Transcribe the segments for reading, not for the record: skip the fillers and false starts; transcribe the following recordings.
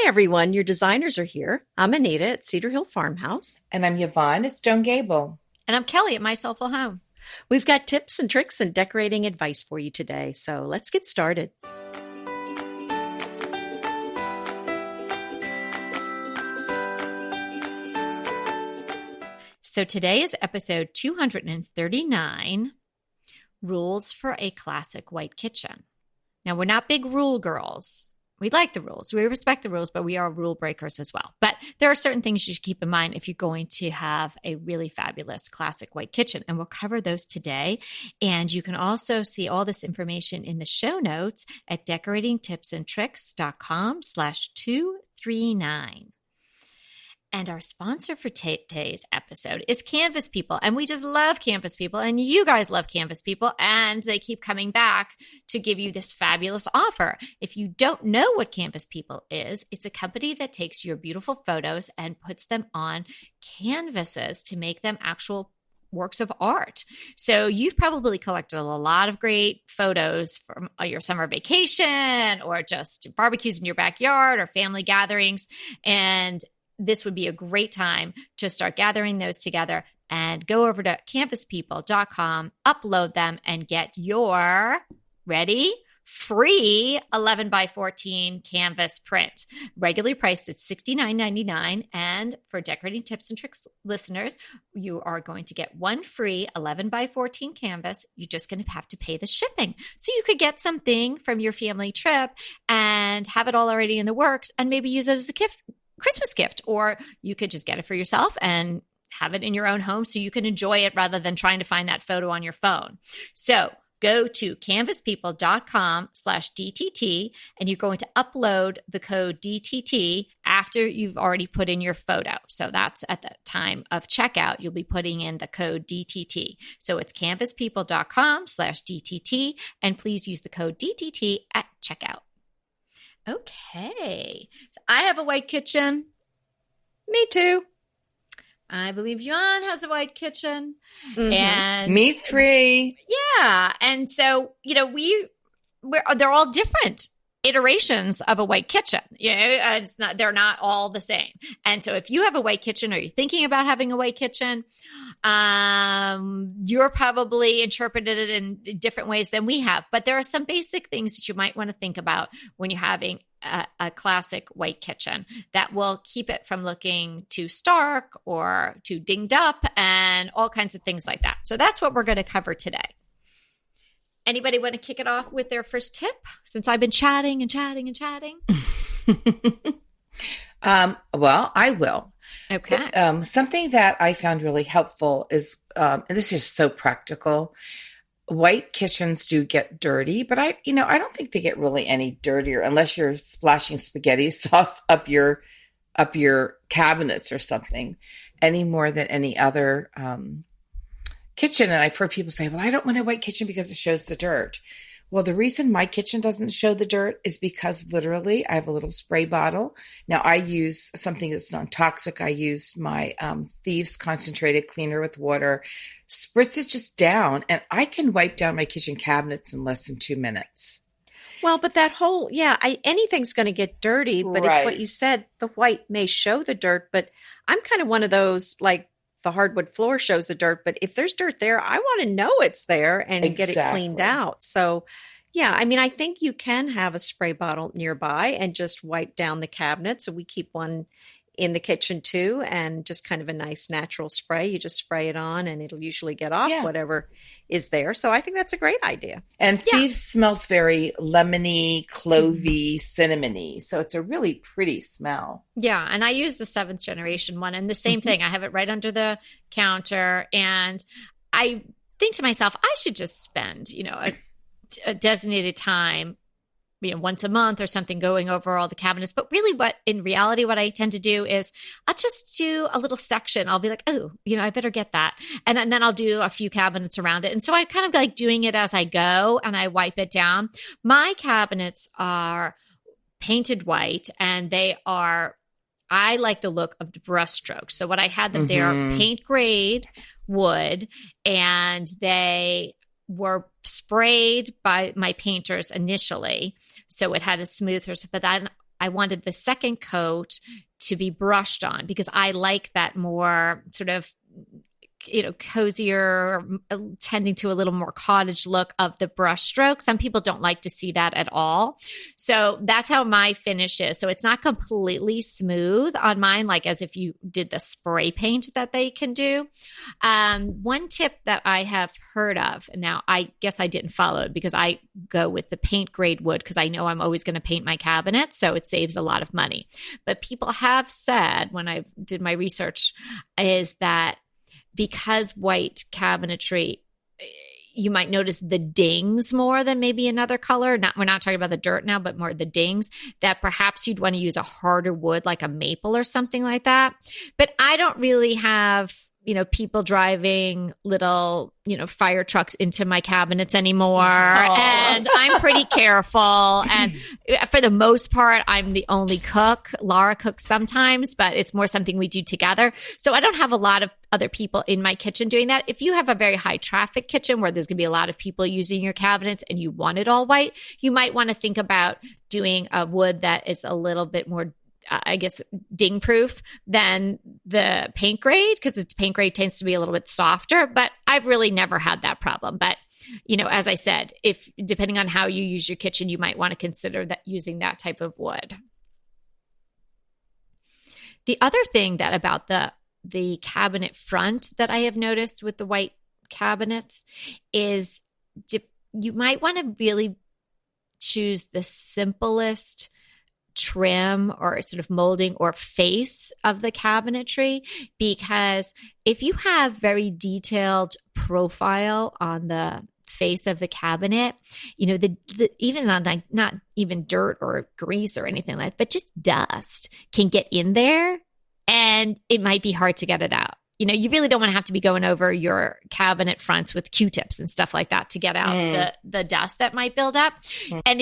Hi, everyone. Your designers are here. I'm Anita at Cedar Hill Farmhouse. And I'm Yvonne at Stone Gable. And I'm Kelly at My Soulful Home. We've got tips and tricks and decorating advice for you today. So let's get started. So today is episode 239, Rules for a Classic White Kitchen. Now, we're not big rule girls. We like the rules. We respect the rules, but we are rule breakers as well. But there are certain things you should keep in mind if you're going to have a really fabulous classic white kitchen. And we'll cover those today. And you can also see all this information in the show notes at decoratingtipsandtricks.com/239. And our sponsor for today's episode is Canvas People. And we just love Canvas People. And you guys love Canvas People. And they keep coming back to give you this fabulous offer. If you don't know what Canvas People is, it's a company that takes your beautiful photos and puts them on canvases to make them actual works of art. So you've probably collected a lot of great photos from your summer vacation or just barbecues in your backyard or family gatherings. And this would be a great time to start gathering those together and go over to canvaspeople.com, upload them, and get your, ready, free 11 by 14 canvas print. Regularly priced at $69.99. And for Decorating Tips and Tricks listeners, you are going to get one free 11 by 14 canvas. You're just going to have to pay the shipping. So you could get something from your family trip and have it all already in the works and maybe use it as a gift. Christmas gift, or you could just get it for yourself and have it in your own home so you can enjoy it rather than trying to find that photo on your phone. So go to canvaspeople.com/DTT and you're going to upload the code DTT after you've already put in your photo. So that's at the time of checkout, you'll be putting in the code DTT. So it's canvaspeople.com/DTT and please use the code DTT at checkout. Okay. So I have a white kitchen. Me too. I believe John has a white kitchen. Mm-hmm. And Me three. yeah. And so, they're all different iterations of a white kitchen. They're not all the same. And so if you have a white kitchen or you're thinking about having a white kitchen, you're probably interpreted it in different ways than we have. But there are some basic things that you might want to think about when you're having a classic white kitchen that will keep it from looking too stark or too dinged up and all kinds of things like that. So that's what we're going to cover today. Anybody want to kick it off with their first tip since I've been chatting and chatting and chatting? Well, I will. Okay. Something that I found really helpful is, and this is so practical. White kitchens do get dirty, but I don't think they get really any dirtier unless you're splashing spaghetti sauce up your cabinets or something, any more than any other kitchen. And I've heard people say, well, I don't want a white kitchen because it shows the dirt. Well, the reason my kitchen doesn't show the dirt is because literally I have a little spray bottle. Now I use something that's non-toxic. I use my Thieves concentrated cleaner with water, spritz it just down, and I can wipe down my kitchen cabinets in less than 2 minutes. Well, but that whole, anything's going to get dirty, but Right. It's what you said. The white may show the dirt, but I'm kind of one of those, like the hardwood floor shows the dirt, but if there's dirt there, I want to know it's there and get it cleaned out. So, I think you can have a spray bottle nearby and just wipe down the cabinet. So we keep one in the kitchen too, and just kind of a nice natural spray. You just spray it on and it'll usually get off whatever is there. So I think that's a great idea. And Thieves smells very lemony, clovey, cinnamony. So it's a really pretty smell. Yeah. And I use the 7th generation one and the same thing. I have it right under the counter. And I think to myself, I should just spend, a designated time, once a month or something going over all the cabinets. But really what I tend to do is I'll just do a little section. I'll be like, oh, I better get that. And then I'll do a few cabinets around it. And so I kind of like doing it as I go and I wipe it down. My cabinets are painted white and I like the look of the brush strokes. So what I had them, they're paint grade wood and they were sprayed by my painters initially. So it had a smooth surface, but then I wanted the second coat to be brushed on because I like that more sort of cozier, tending to a little more cottage look of the brush stroke. Some people don't like to see that at all. So that's how my finish is. So it's not completely smooth on mine, like as if you did the spray paint that they can do. One tip that I have heard of, now I guess I didn't follow it because I go with the paint grade wood because I know I'm always going to paint my cabinet. So it saves a lot of money. But people have said when I did my research is that because white cabinetry, you might notice the dings more than maybe another color. We're not talking about the dirt now, but more the dings, that perhaps you'd want to use a harder wood like a maple or something like that. But I don't really have, people driving little, fire trucks into my cabinets anymore. Oh. And I'm pretty careful. And for the most part, I'm the only cook. Laura cooks sometimes, but it's more something we do together. So I don't have a lot of other people in my kitchen doing that. If you have a very high traffic kitchen where there's going to be a lot of people using your cabinets and you want it all white, you might want to think about doing a wood that is a little bit more ding proof than the paint grade, because its paint grade tends to be a little bit softer, but I've really never had that problem. But, as I said, if depending on how you use your kitchen, you might want to consider that using that type of wood. The other thing that about the cabinet front that I have noticed with the white cabinets is you might want to really choose the simplest trim or sort of molding or face of the cabinetry, because if you have very detailed profile on the face of the cabinet, even on not even dirt or grease or anything like that, but just dust can get in there and it might be hard to get it out. You really don't want to have to be going over your cabinet fronts with Q-tips and stuff like that to get out the dust that might build up. And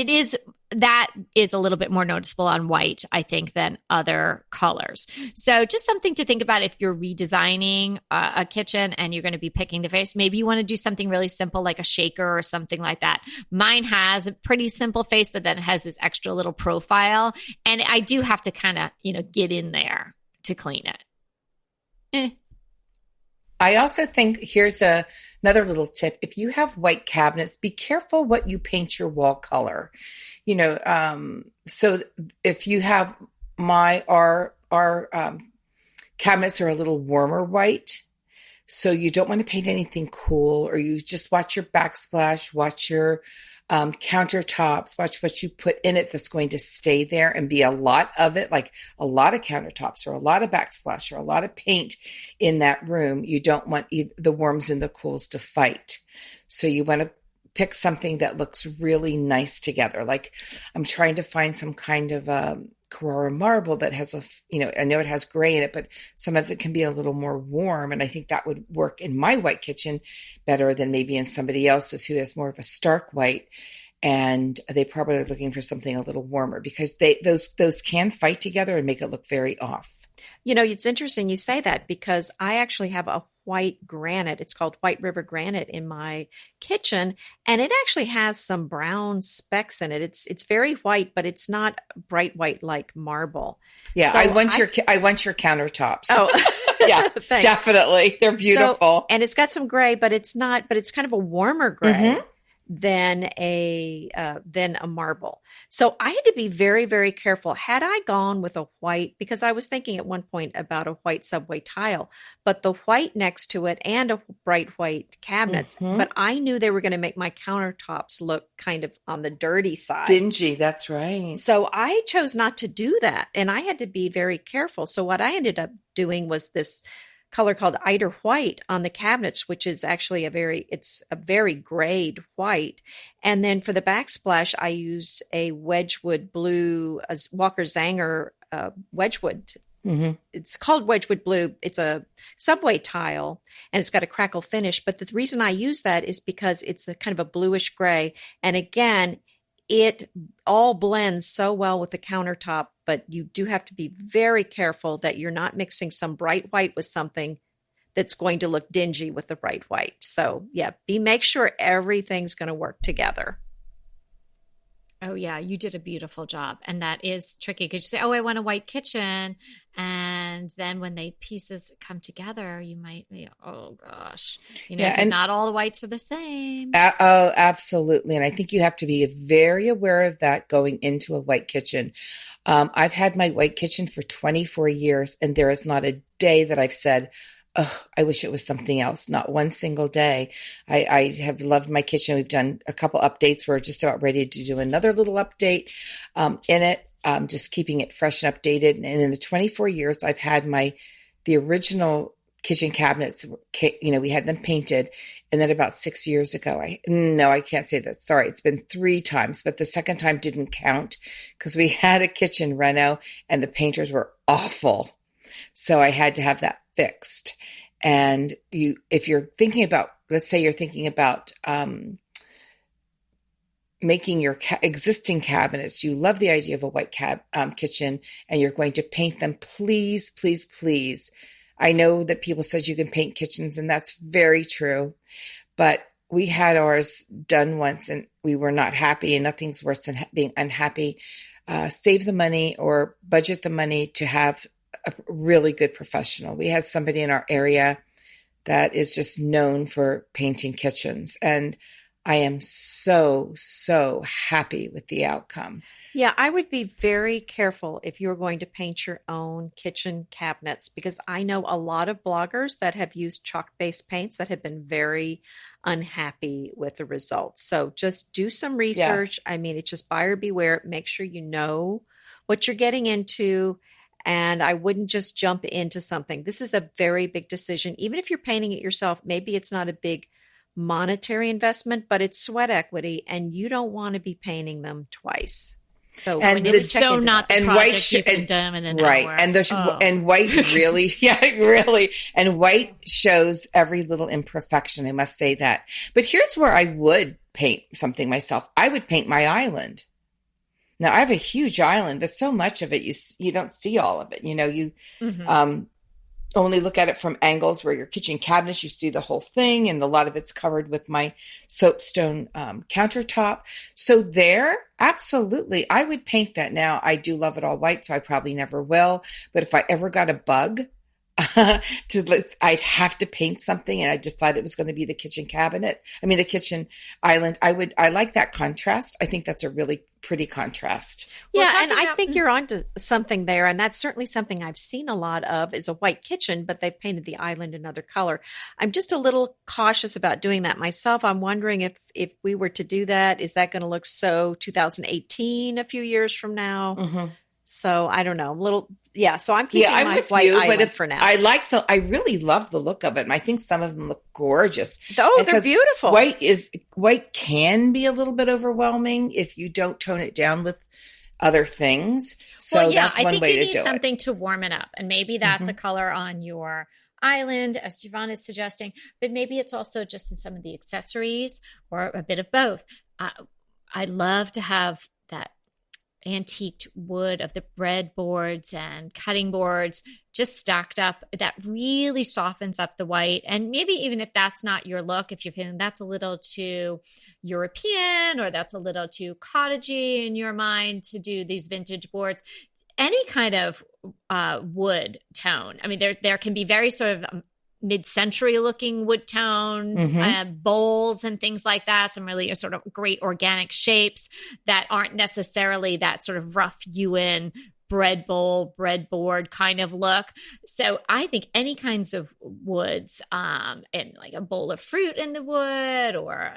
that is a little bit more noticeable on white, I think, than other colors. So just something to think about if you're redesigning a kitchen and you're going to be picking the face. Maybe you want to do something really simple like a shaker or something like that. Mine has a pretty simple face, but then it has this extra little profile. And I do have to kind of, get in there to clean it. I also think here's another little tip. If you have white cabinets, be careful what you paint your wall color. So if you have our cabinets are a little warmer white, so you don't want to paint anything cool, or you just watch your backsplash, watch your countertops, watch what you put in it that's going to stay there and be a lot of it, like a lot of countertops or a lot of backsplash or a lot of paint in that room. You don't want the warms and the cools to fight. So you want to pick something that looks really nice together. Like I'm trying to find some kind of Carrara marble that has I know it has gray in it, but some of it can be a little more warm. And I think that would work in my white kitchen better than maybe in somebody else's who has more of a stark white. And they probably are looking for something a little warmer, because those can fight together and make it look very off. It's interesting you say that, because I actually have a white granite. It's called White River granite in my kitchen, and it actually has some brown specks in it. It's very white, but it's not bright white like marble. Yeah, so I want your countertops. Oh, yeah, definitely. They're beautiful. And it's got some gray, but it's kind of a warmer gray. Than a marble. So I had to be very, very careful. Had I gone with a white, because I was thinking at one point about a white subway tile, but the white next to it and a bright white cabinets, but I knew they were going to make my countertops look kind of on the dirty side. Dingy, that's right. So I chose not to do that, and I had to be very careful. So what I ended up doing was this color called Eider white on the cabinets, which is actually a very grayed white. And then for the backsplash, I used a Wedgwood blue, a Walker Zanger Wedgwood. It's called Wedgwood blue. It's a subway tile and it's got a crackle finish. But the reason I use that is because it's a kind of a bluish gray. And again, it all blends so well with the countertop, but you do have to be very careful that you're not mixing some bright white with something that's going to look dingy with the bright white. So yeah, make sure everything's going to work together. Oh, yeah, you did a beautiful job. And that is tricky because you say, oh, I want a white kitchen. And then when the pieces come together, you might be, oh gosh, Yeah, because and not all the whites are the same. oh, absolutely. And I think you have to be very aware of that going into a white kitchen. I've had my white kitchen for 24 years, and there is not a day that I've said, oh, I wish it was something else. Not one single day. I have loved my kitchen. We've done a couple updates. We're just about ready to do another little update in it, just keeping it fresh and updated. And in the 24 years I've had the original kitchen cabinets, we had them painted. And then about 6 years ago, I can't say that. Sorry. It's been 3 times, but the second time didn't count because we had a kitchen reno and the painters were awful. So I had to have that fixed. And if you're thinking about, let's say you're thinking about making your existing cabinets, you love the idea of a white kitchen, and you're going to paint them, please, please, please. I know that people said you can paint kitchens, and that's very true. But we had ours done once, and we were not happy, and nothing's worse than being unhappy. Save the money or budget the money to have a really good professional. We had somebody in our area that is just known for painting kitchens, and I am so, so happy with the outcome. Yeah, I would be very careful if you're going to paint your own kitchen cabinets, because I know a lot of bloggers that have used chalk-based paints that have been very unhappy with the results. So just do some research. Yeah. I mean, it's just buyer beware. Make sure you know what you're getting into. And I wouldn't just jump into something. This is a very big decision. Even if you're painting it yourself, maybe it's not a big monetary investment, but it's sweat equity, and you don't want to be painting them twice. So, and it's so not the project you can do in an right. hour. And white really, really, and white shows every little imperfection. I must say that. But here's where I would paint something myself. I would paint my island. Now I have a huge island, but so much of it you don't see all of it. You only look at it from angles where your kitchen cabinets, you see the whole thing, and a lot of it's covered with my soapstone countertop. So there, absolutely, I would paint that. Now I do love it all white, so I probably never will. But if I ever got a bug, I'd have to paint something, and I decided it was going to be the kitchen the kitchen island. I like that contrast. I think that's a really pretty contrast. Yeah, and I think you're onto something there, and that's certainly something I've seen a lot of is a white kitchen, but they've painted the island another color. I'm just a little cautious about doing that myself. I'm wondering if we were to do that, is that going to look so 2018 a few years from now? Mm-hmm. So I don't know, so I'm keeping my white island for now. I really love the look of it. And I think some of them look gorgeous. Oh, they're beautiful. White can be a little bit overwhelming if you don't tone it down with other things. So that's one way to do it. I think you need something to warm it up. And maybe that's a color on your island, as Yvonne is suggesting, but maybe it's also just in some of the accessories or a bit of both. I love to have that antiqued wood of the breadboards and cutting boards just stacked up. That really softens up the white. And maybe even if that's not your look, if you're feeling that's a little too European or that's a little too cottagey in your mind to do these vintage boards, any kind of wood tone. I mean, there can be very sort of mid-century looking wood tones, bowls and things like that. Some really sort of great organic shapes that aren't necessarily that sort of rough hewn bread bowl, breadboard kind of look. So I think any kinds of woods, and like a bowl of fruit in the wood, or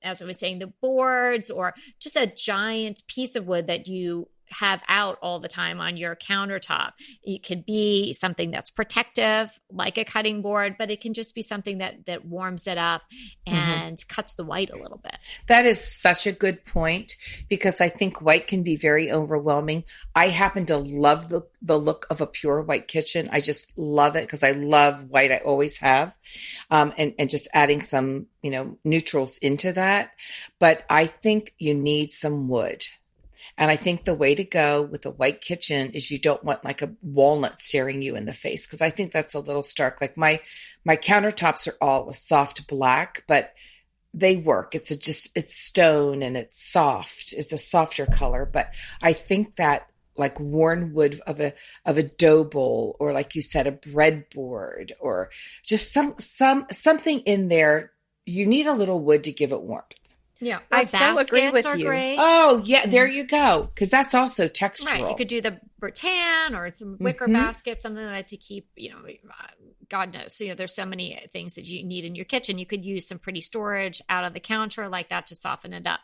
as I was saying, the boards, or just a giant piece of wood that you have out all the time on your countertop. It could be something that's protective, like a cutting board, but it can just be something that warms it up and cuts the white a little bit. That is such a good point, because I think white can be very overwhelming. I happen to love the look of a pure white kitchen. I just love it because I love white. I always have. And just adding some, neutrals into that. But I think you need some wood. And I think the way to go with a white kitchen is you don't want like a walnut staring you in the face, because I think that's a little stark. Like my countertops are all a soft black, but they work. It's stone and it's soft. It's a softer color, but I think that like worn wood of a dough bowl, or like you said, a breadboard, or just something in there. You need a little wood to give it warmth. Yeah, I so agree with you. Great. Oh, yeah, there you go. Because that's also textural. Right, you could do the rattan or some wicker basket, something like that to keep, God knows. So, there's so many things that you need in your kitchen. You could use some pretty storage out on the counter like that to soften it up.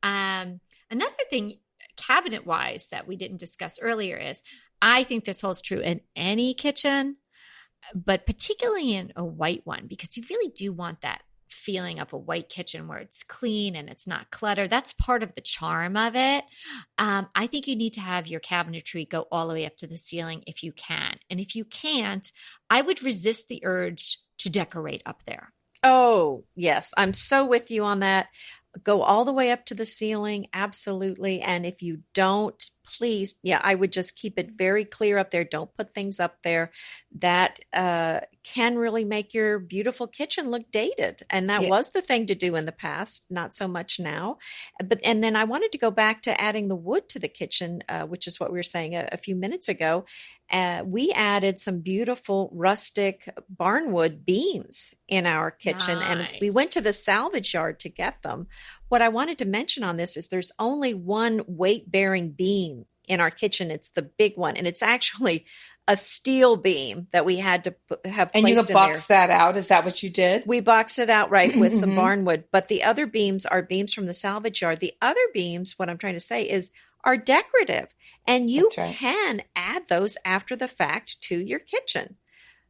Another thing, cabinet-wise, that we didn't discuss earlier is, I think this holds true in any kitchen, but particularly in a white one, because you really do want that feeling of a white kitchen where it's clean and it's not cluttered. That's part of the charm of it. I think you need to have your cabinetry go all the way up to the ceiling if you can. And if you can't, I would resist the urge to decorate up there. Oh, yes. I'm so with you on that. Go all the way up to the ceiling. Absolutely. And if you don't, please, I would just keep it very clear up there. Don't put things up there that can really make your beautiful kitchen look dated. And that was the thing to do in the past, not so much now. And then I wanted to go back to adding the wood to the kitchen, which is what we were saying a few minutes ago. We added some beautiful rustic barnwood beams in our kitchen, and we went to the salvage yard to get them. What I wanted to mention on this is there's only one weight-bearing beam in our kitchen. It's the big one, and it's actually a steel beam that we had to have placed in there. And you boxed that out? Is that what you did? We boxed it out, right, with some barnwood. But the other beams are beams from the salvage yard. The other beams, what I'm trying to say is, are decorative, and you can add those after the fact to your kitchen.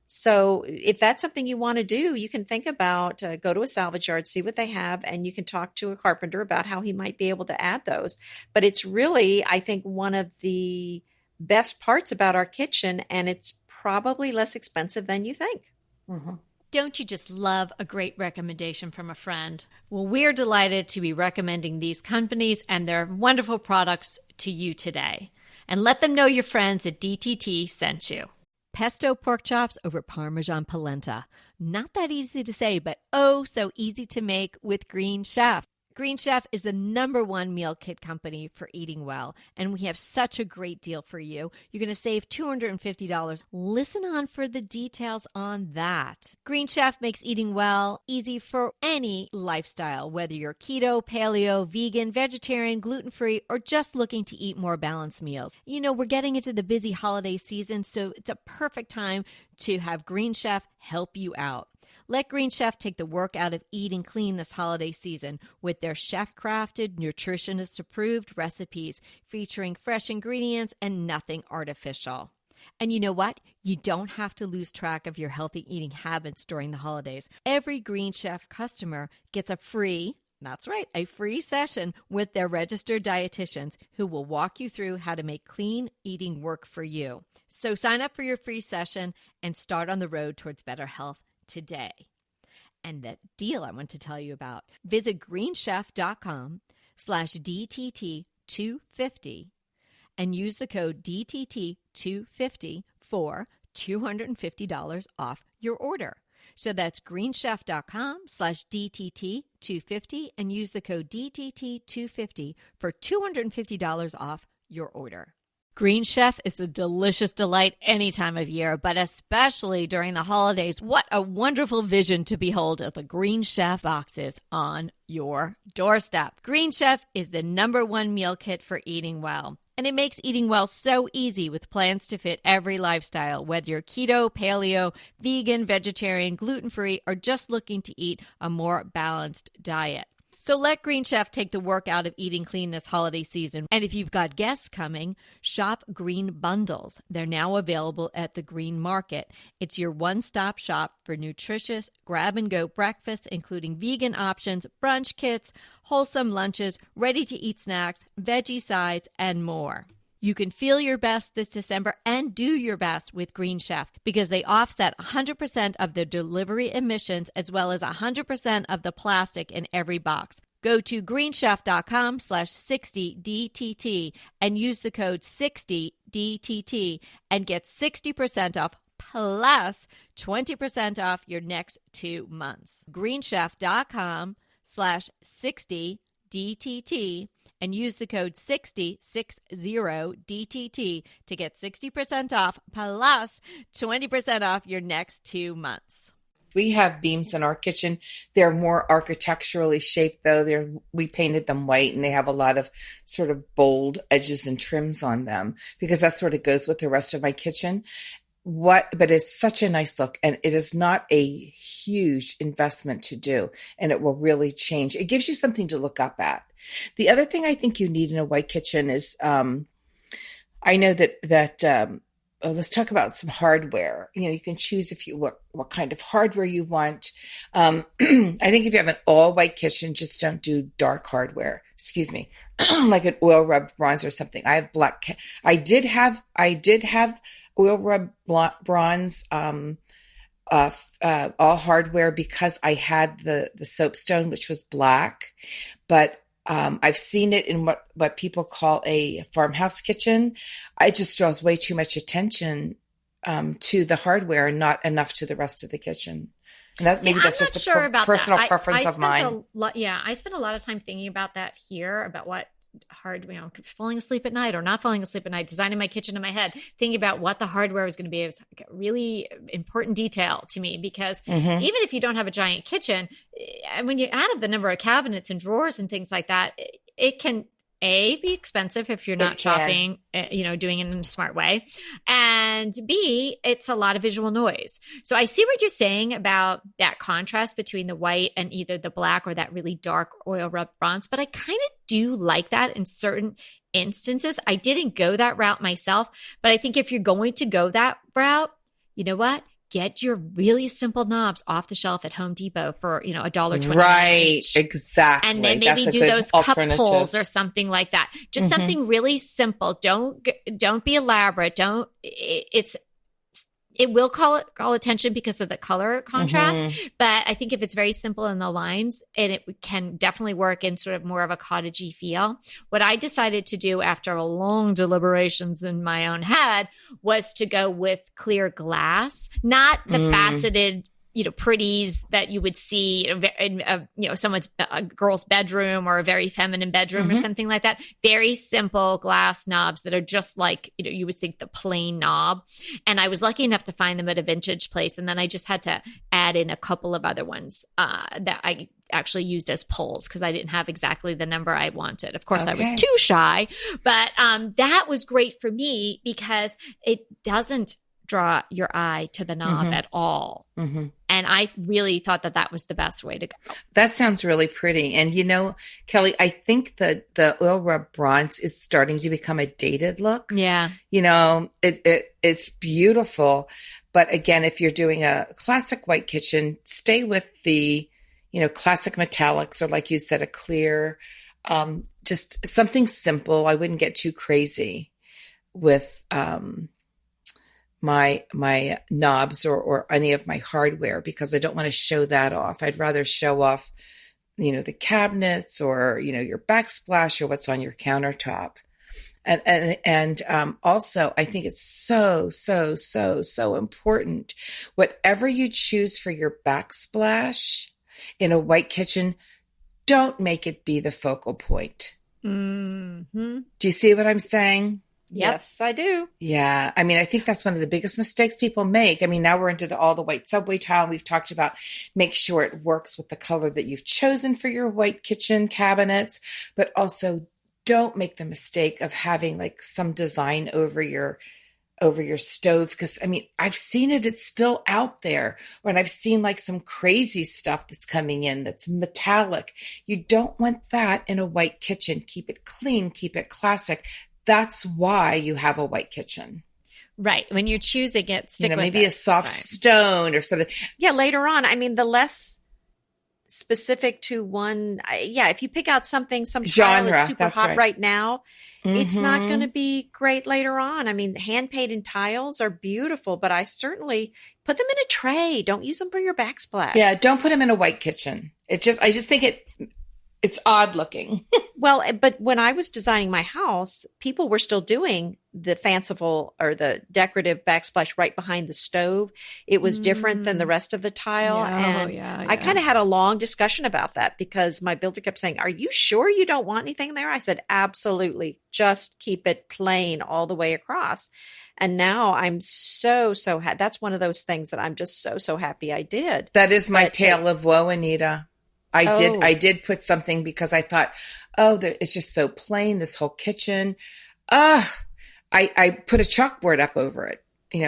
So if that's something you want to do, you can think about, go to a salvage yard, see what they have, and you can talk to a carpenter about how he might be able to add those. But it's really, I think, one of the best parts about our kitchen, and it's probably less expensive than you think. Mm-hmm. Don't you just love a great recommendation from a friend? Well, we're delighted to be recommending these companies and their wonderful products to you today. And let them know your friends at DTT sent you. Pesto pork chops over Parmesan polenta. Not that easy to say, but oh so easy to make with Green Chef. Green Chef is the #1 meal kit company for eating well, and we have such a great deal for you. You're going to save $250. Listen on for the details on that. Green Chef makes eating well easy for any lifestyle, whether you're keto, paleo, vegan, vegetarian, gluten-free, or just looking to eat more balanced meals. We're getting into the busy holiday season, so it's a perfect time to have Green Chef help you out. Let Green Chef take the work out of eating clean this holiday season with their chef-crafted, nutritionist-approved recipes featuring fresh ingredients and nothing artificial. And you know what? You don't have to lose track of your healthy eating habits during the holidays. Every Green Chef customer gets a free session with their registered dietitians who will walk you through how to make clean eating work for you. So sign up for your free session and start on the road towards better health today. And that deal I want to tell you about, visit greenchef.com/DTT250 and use the code DTT250 for $250 off your order. So that's greenchef.com/DTT250 and use the code DTT250 for $250 off your order. Green Chef is a delicious delight any time of year, but especially during the holidays. What a wonderful vision to behold as the Green Chef boxes on your doorstep. Green Chef is the #1 meal kit for eating well. And it makes eating well so easy with plans to fit every lifestyle, whether you're keto, paleo, vegan, vegetarian, gluten-free, or just looking to eat a more balanced diet. So let Green Chef take the work out of eating clean this holiday season. And if you've got guests coming, shop Green Bundles. They're now available at the Green Market. It's your one-stop shop for nutritious grab-and-go breakfasts, including vegan options, brunch kits, wholesome lunches, ready-to-eat snacks, veggie sides, and more. You can feel your best this December and do your best with Green Chef because they offset 100% of the delivery emissions as well as 100% of the plastic in every box. Go to greenchef.com/60DTT and use the code 60DTT and get 60% off plus 20% off your next 2 months. greenchef.com DTT and use the code 60DTT to get 60% off plus 20% off your next 2 months. We have beams in our kitchen. They're more architecturally shaped, though. We painted them white, and they have a lot of sort of bold edges and trims on them because that sort of goes with the rest of my kitchen. But it's such a nice look, and it is not a huge investment to do, and it will really change. It gives you something to look up at. The other thing I think you need in a white kitchen is, I know that let's talk about some hardware. You can choose what kind of hardware you want. I think if you have an all white kitchen, just don't do dark hardware. Excuse me, like an oil rub bronze or something. I have black. I did have oil rub bronze, all hardware because I had the soapstone, which was black, but I've seen it in what people call a farmhouse kitchen. It just draws way too much attention to the hardware and not enough to the rest of the kitchen. And that's just a personal preference of mine. I spent a lot of time thinking about that here, about what falling asleep at night or not falling asleep at night, designing my kitchen in my head, thinking about what the hardware was going to be. It was a really important detail to me because even if you don't have a giant kitchen, when you add up the number of cabinets and drawers and things like that, it can be expensive if you're not shopping, doing it in a smart way. And B, it's a lot of visual noise. So I see what you're saying about that contrast between the white and either the black or that really dark oil rub bronze. But I kind of do like that in certain instances. I didn't go that route myself, but I think if you're going to go that route, you know what? Get your really simple knobs off the shelf at Home Depot for, $1.29 right, each. Exactly. And then maybe do those cup pulls or something like that. Just something really simple. Don't be elaborate. It will call attention because of the color contrast. But I think if it's very simple in the lines, and it can definitely work in sort of more of a cottagey feel. What I decided to do after long deliberations in my own head was to go with clear glass, not the faceted, pretties that you would see in someone's a girl's bedroom or a very feminine bedroom or something like that. Very simple glass knobs that are just like, you would think the plain knob. And I was lucky enough to find them at a vintage place. And then I just had to add in a couple of other ones that I actually used as pulls because I didn't have exactly the number I wanted. Of course, I was too shy, but that was great for me because it doesn't draw your eye to the knob at all. And I really thought that was the best way to go. That sounds really pretty. And Kelly, I think that the oil rub bronze is starting to become a dated look. Yeah. It's beautiful. But again, if you're doing a classic white kitchen, stay with the, classic metallics, or like you said, a clear, just something simple. I wouldn't get too crazy with, my knobs or any of my hardware because I don't want to show that off. I'd rather show off, the cabinets or, your backsplash or what's on your countertop. And also I think it's so, so, so, so important. Whatever you choose for your backsplash in a white kitchen, don't make it be the focal point. Do you see what I'm saying? Yep. Yes, I do. Yeah. I mean, I think that's one of the biggest mistakes people make. I mean, now we're into all the white subway tile. We've talked about make sure it works with the color that you've chosen for your white kitchen cabinets, but also don't make the mistake of having like some design over your stove. Because I mean, I've seen it. It's still out there. When I've seen like some crazy stuff that's coming in that's metallic. You don't want that in a white kitchen. Keep it clean. Keep it classic. That's why you have a white kitchen. Right. When you're choosing it, stick with maybe a soft stone or something. Yeah, later on. I mean, the less specific to one, if you pick out some genre that's super hot right now, it's not going to be great later on. I mean, hand-painted tiles are beautiful, but I certainly put them in a tray. Don't use them for your backsplash. Yeah, don't put them in a white kitchen. I just think it's odd looking. Well, but when I was designing my house, people were still doing the fanciful or the decorative backsplash right behind the stove. It was different than the rest of the tile. Yeah, And I kind of had a long discussion about that because my builder kept saying, "Are you sure you don't want anything there?" I said, "Absolutely. Just keep it plain all the way across." And now I'm so happy. That's one of those things that I'm just so happy I did. That is my tale of woe, Anita. I did put something because I thought, it's just so plain, this whole kitchen. I put a chalkboard up over it,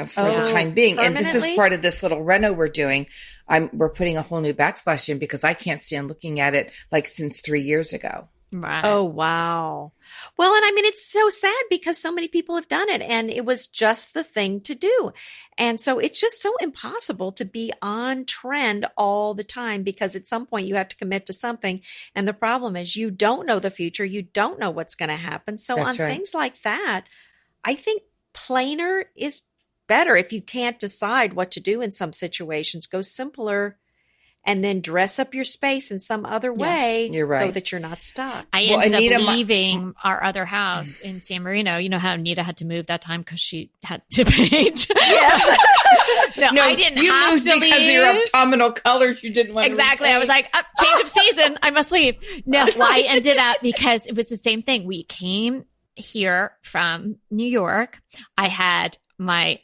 for the time being. And this is part of this little reno we're doing. We're putting a whole new backsplash in because I can't stand looking at it like since 3 years ago. Right. Oh, wow. Well, and I mean, it's so sad because so many people have done it and it was just the thing to do. And so it's just so impossible to be on trend all the time because at some point you have to commit to something. And the problem is you don't know the future. You don't know what's going to happen. So That's right. things like that, I think plainer is better. If you can't decide what to do in some situations, go simpler. And then dress up your space in some other way you're right. so that you're not stuck. I ended up leaving our other house in San Marino. You know how Anita had to move that time because she had to paint? Yes. No, I didn't you have moved to because leave. of your autumnal colors. You didn't want Exactly. to I was like, change of season. I must leave. No, well, I ended up because it was the same thing. We came here from New York. I had my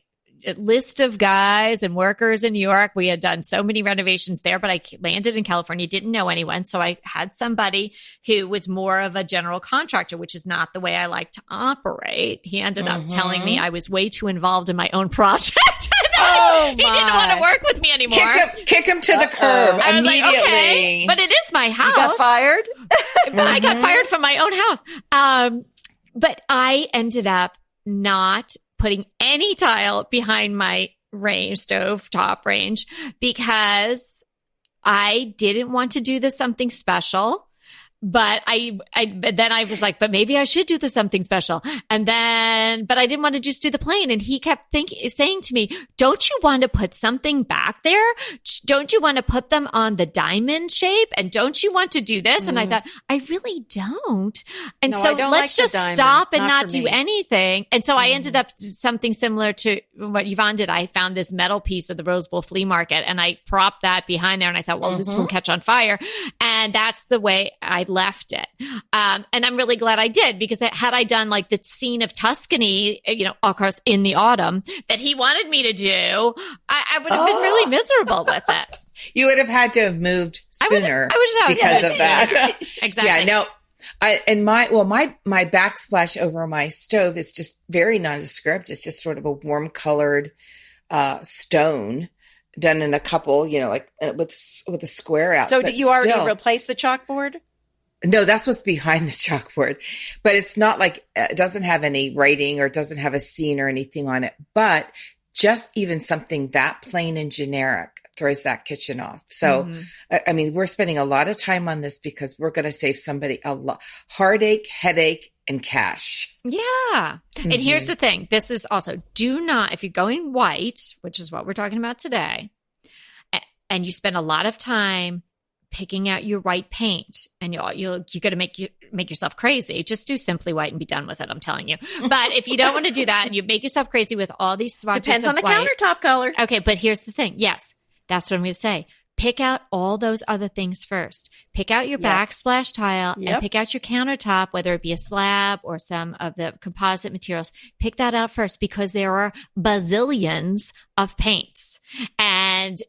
list of guys and workers in New York. We had done so many renovations there, but I landed in California, didn't know anyone. So I had somebody who was more of a general contractor, which is not the way I like to operate. He ended up telling me I was way too involved in my own project. He didn't want to work with me anymore. Kick him to the curb I was immediately. like, okay, but it is my house. You got fired? I got fired from my own house. But I ended up not putting any tile behind my stove top range because I didn't want to do the something special. But then I was like, but maybe I should do the something special. But I didn't want to just do the plain. And he kept saying to me, don't you want to put something back there? Don't you want to put them on the diamond shape? And don't you want to do this? And I thought, I really don't. And No, so I don't let's like the just diamonds. stop and Not not for do me. anything. And so I ended up something similar to what Yvonne did. I found this metal piece at the Rose Bowl flea market and I propped that behind there. And I thought, well, this won't catch on fire. And that's the way I left it. And I'm really glad I did because had I done like the scene of Tuscany, of course, in the autumn that he wanted me to do, I would have been really miserable with it. You would have had to have moved sooner because of that. Exactly. Yeah, no. My backsplash over my stove is just very nondescript. It's just sort of a warm colored stone done in a couple, like with a square out. So did you already replace the chalkboard? No, that's what's behind the chalkboard. But it's not like it doesn't have any writing or it doesn't have a scene or anything on it. But just even something that plain and generic throws that kitchen off. So, I mean, we're spending a lot of time on this because we're going to save somebody a lot heartache, headache, and cash. Yeah. And here's the thing. This is also do not, if you're going white, which is what we're talking about today, and you spend a lot of time picking out your white paint and you're going to make yourself crazy. Just do simply white and be done with it. I'm telling you. But if you don't want to do that and you make yourself crazy with all these swatches Depends on the white, countertop color. Okay. But here's the thing. Yes. That's what I'm going to say. Pick out all those other things first. Pick out your backsplash tile and pick out your countertop, whether it be a slab or some of the composite materials. Pick that out first because there are bazillions of paints. And,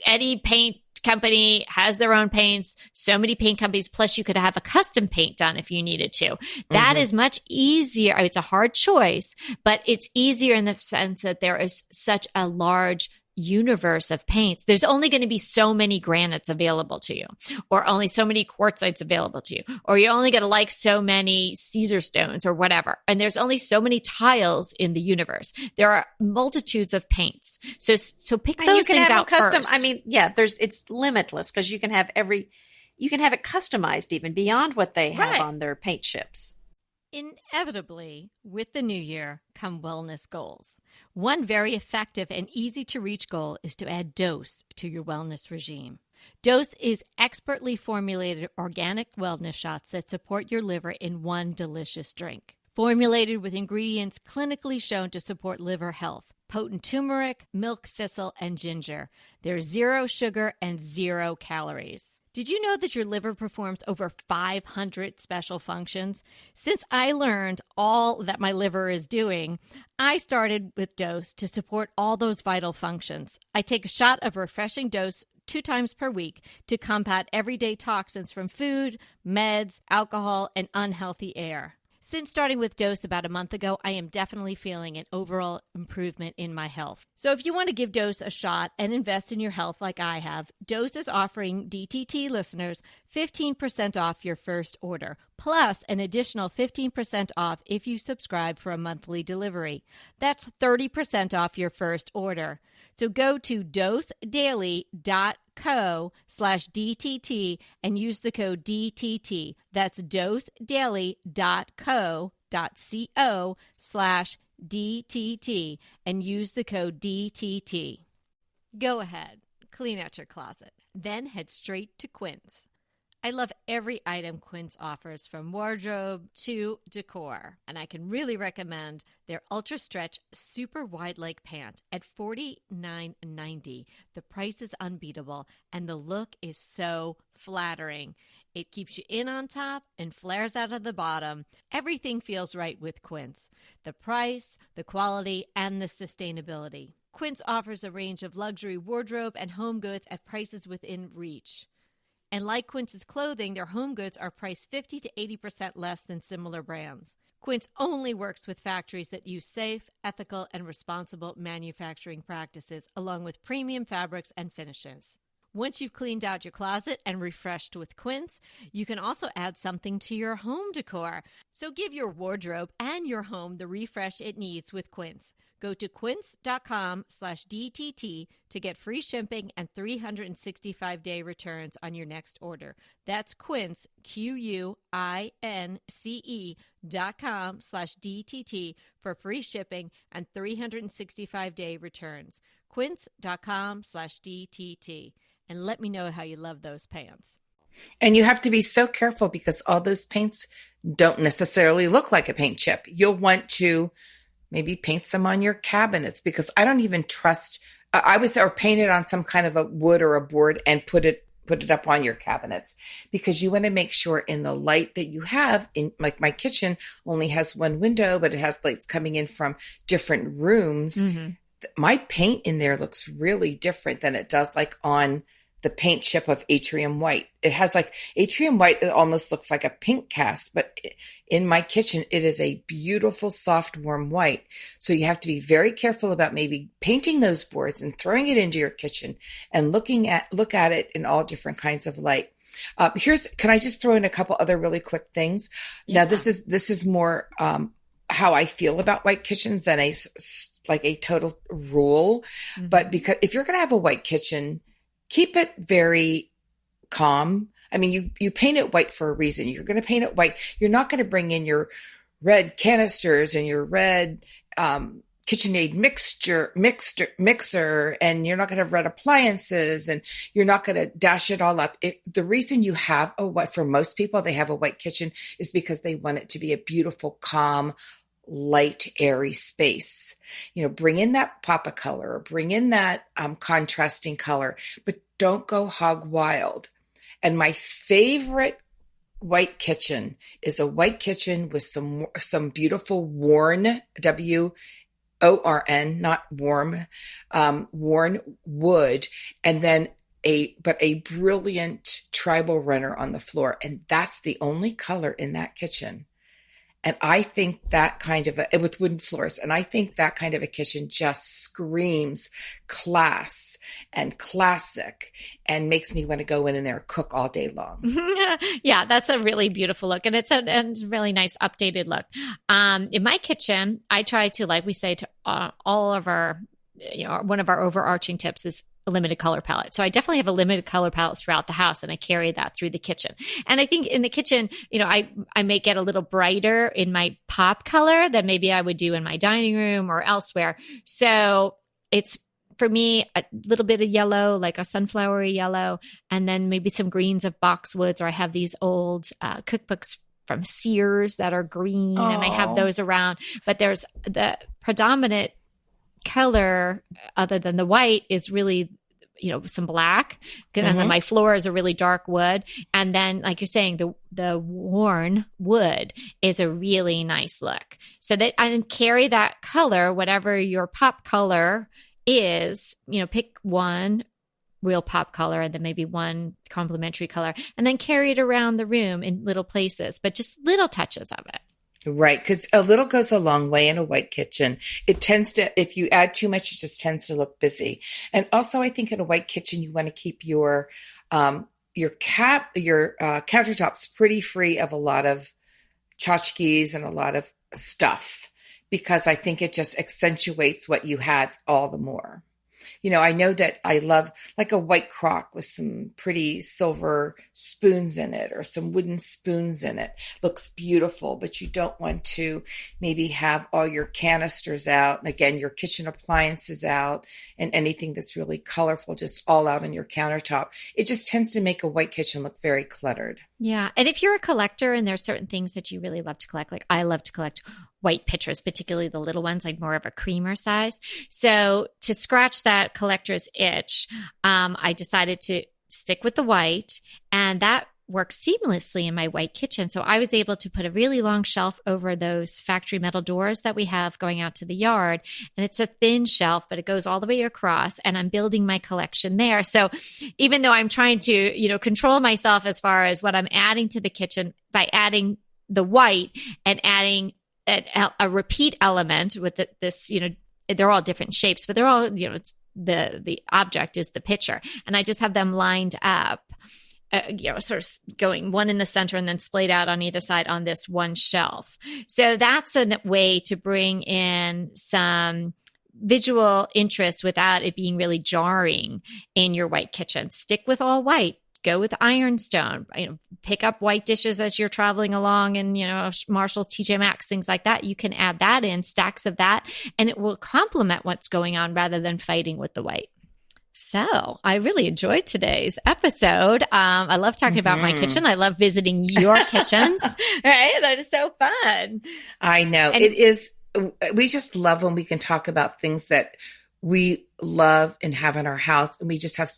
any paint company has their own paints, so many paint companies, plus you could have a custom paint done if you needed to. That is much easier. It's a hard choice, but it's easier in the sense that there is such a large universe of paints. There's only going to be so many granites available to you, or only so many quartzites available to you, or you're only going to like so many Caesar stones or whatever. And there's only so many tiles in the universe. There are multitudes of paints. So pick those things out custom. first. I mean, it's limitless because you can have you can have it customized even beyond what they have on their paint chips. Inevitably, with the new year come wellness goals. One very effective and easy to reach goal is to add dose to your wellness regime. Dose is expertly formulated organic wellness shots that support your liver in one delicious drink. Formulated with ingredients clinically shown to support liver health. Potent turmeric, milk thistle, and ginger. There's 0 sugar and 0 calories. Did you know that your liver performs over 500 special functions? Since I learned all that my liver is doing, I started with Dose to support all those vital functions. I take a shot of refreshing Dose 2 times per week to combat everyday toxins from food, meds, alcohol, and unhealthy air. Since starting with Dose about a month ago, I am definitely feeling an overall improvement in my health. So if you want to give Dose a shot and invest in your health like I have, Dose is offering DTT listeners 15% off your first order, plus an additional 15% off if you subscribe for a monthly delivery. That's 30% off your first order. So go to dosedaily.co/DTT and use the code DTT. That's dosedaily.co.co/DTT and use the code DTT. Go ahead, clean out your closet, then head straight to Quince. I love every item Quince offers, from wardrobe to decor, and I can really recommend their Ultra Stretch Super Wide Leg Pant at $49.90. The price is unbeatable, and the look is so flattering. It keeps you in on top and flares out of the bottom. Everything feels right with Quince. The price, the quality, and the sustainability. Quince offers a range of luxury wardrobe and home goods at prices within reach. And like Quince's clothing, their home goods are priced 50 to 80% less than similar brands. Quince only works with factories that use safe, ethical, and responsible manufacturing practices, along with premium fabrics and finishes. Once you've cleaned out your closet and refreshed with Quince, you can also add something to your home decor. So give your wardrobe and your home the refresh it needs with Quince. Go to quince.com/DTT to get free shipping and 365-day returns on your next order. That's Quince, QUINCE.com/DTT for free shipping and 365-day returns. Quince.com/DTT. And let me know how you love those pants. And you have to be so careful because all those paints don't necessarily look like a paint chip. You'll want to maybe paint some on your cabinets, because I don't even trust, I would say, or paint it on some kind of a wood or a board and put it up on your cabinets, because you want to make sure in the light that you have in, like my kitchen only has one window, but it has lights coming in from different rooms. Mm-hmm. My paint in there looks really different than it does like on the paint chip of Atrium White. It has like Atrium White, it almost looks like a pink cast, but in my kitchen, it is a beautiful, soft, warm white. So you have to be very careful about maybe painting those boards and throwing it into your kitchen and look at it in all different kinds of light. Can I just throw in a couple other really quick things? Yeah. Now, this is more, how I feel about white kitchens than a total rule. Mm-hmm. But because if you're going to have a white kitchen, keep it very calm. I mean, you paint it white for a reason. You're going to paint it white. You're not going to bring in your red canisters and your red KitchenAid mixer, and you're not going to have red appliances, and you're not going to dash it all up. The reason you have for most people, they have a white kitchen is because they want it to be a beautiful, calm, light, airy space. Bring in that pop of color, or bring in that contrasting color, but don't go hog wild. And my favorite white kitchen is a white kitchen with some beautiful worn, WORN, not warm, worn wood, and then a brilliant tribal runner on the floor. And that's the only color in that kitchen. And I think that kind of with wooden floors, and I think that kind of a kitchen just screams class and classic and makes me want to go in there and cook all day long. Yeah, that's a really beautiful look. And it's a really nice updated look. In my kitchen, I try to, like we say to all of our, one of our overarching tips is a limited color palette. So I definitely have a limited color palette throughout the house, and I carry that through the kitchen. And I think in the kitchen, I may get a little brighter in my pop color than maybe I would do in my dining room or elsewhere. So it's for me, a little bit of yellow, like a sunflowery yellow, and then maybe some greens of boxwoods, or I have these old cookbooks from Sears that are green, and I have those around. But there's the predominant color other than the white is really, some black. And then my floor is a really dark wood. And then, like you're saying, the worn wood is a really nice look. So that I can carry that color, whatever your pop color is, pick one real pop color and then maybe one complementary color, and then carry it around the room in little places, but just little touches of it. Right. Because a little goes a long way in a white kitchen. It tends to, if you add too much, it just tends to look busy. And also I think in a white kitchen, you want to keep your countertops pretty free of a lot of tchotchkes and a lot of stuff, because I think it just accentuates what you have all the more. I know that I love like a white crock with some pretty silver spoons in it or some wooden spoons in it. Looks beautiful, but you don't want to maybe have all your canisters out. And again, your kitchen appliances out and anything that's really colorful, just all out on your countertop. It just tends to make a white kitchen look very cluttered. Yeah. And if you're a collector and there's certain things that you really love to collect, like I love to collect white pitchers, particularly the little ones, like more of a creamer size. So to scratch that collector's itch, I decided to stick with the white, and that works seamlessly in my white kitchen. So I was able to put a really long shelf over those factory metal doors that we have going out to the yard. And it's a thin shelf, but it goes all the way across, and I'm building my collection there. So even though I'm trying to, control myself as far as what I'm adding to the kitchen by adding the white and adding a repeat element with this, they're all different shapes, but they're all, it's the object is the pitcher. And I just have them lined up, sort of going one in the center and then splayed out on either side on this one shelf. So that's a way to bring in some visual interest without it being really jarring in your white kitchen. Stick with all white. Go with ironstone, pick up white dishes as you're traveling along and, Marshall's, TJ Maxx, things like that. You can add that in, stacks of that, and it will complement what's going on rather than fighting with the white. So I really enjoyed today's episode. I love talking about my kitchen. I love visiting your kitchens. Right? That is so fun. I know. It is. We just love when we can talk about things that we love and have in our house. And we just have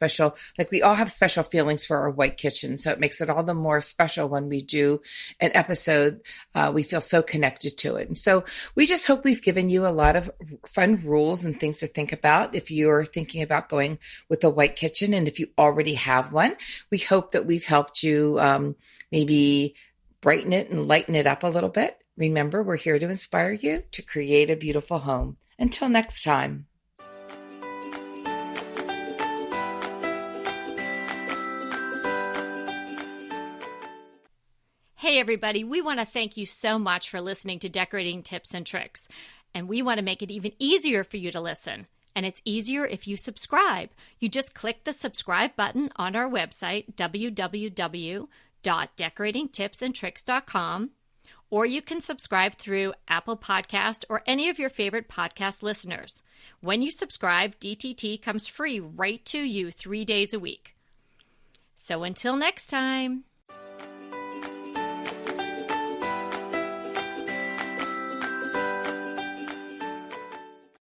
we all have special feelings for our white kitchen. So it makes it all the more special when we do an episode. We feel so connected to it. And so we just hope we've given you a lot of fun rules and things to think about if you're thinking about going with a white kitchen. And if you already have one, we hope that we've helped you maybe brighten it and lighten it up a little bit. Remember, we're here to inspire you to create a beautiful home. Until next time. Hey, everybody, we want to thank you so much for listening to Decorating Tips and Tricks. And we want to make it even easier for you to listen. And it's easier if you subscribe. You just click the subscribe button on our website, www.decoratingtipsandtricks.com, or you can subscribe through Apple Podcast or any of your favorite podcast listeners. When you subscribe, DTT comes free right to you 3 days a week. So until next time.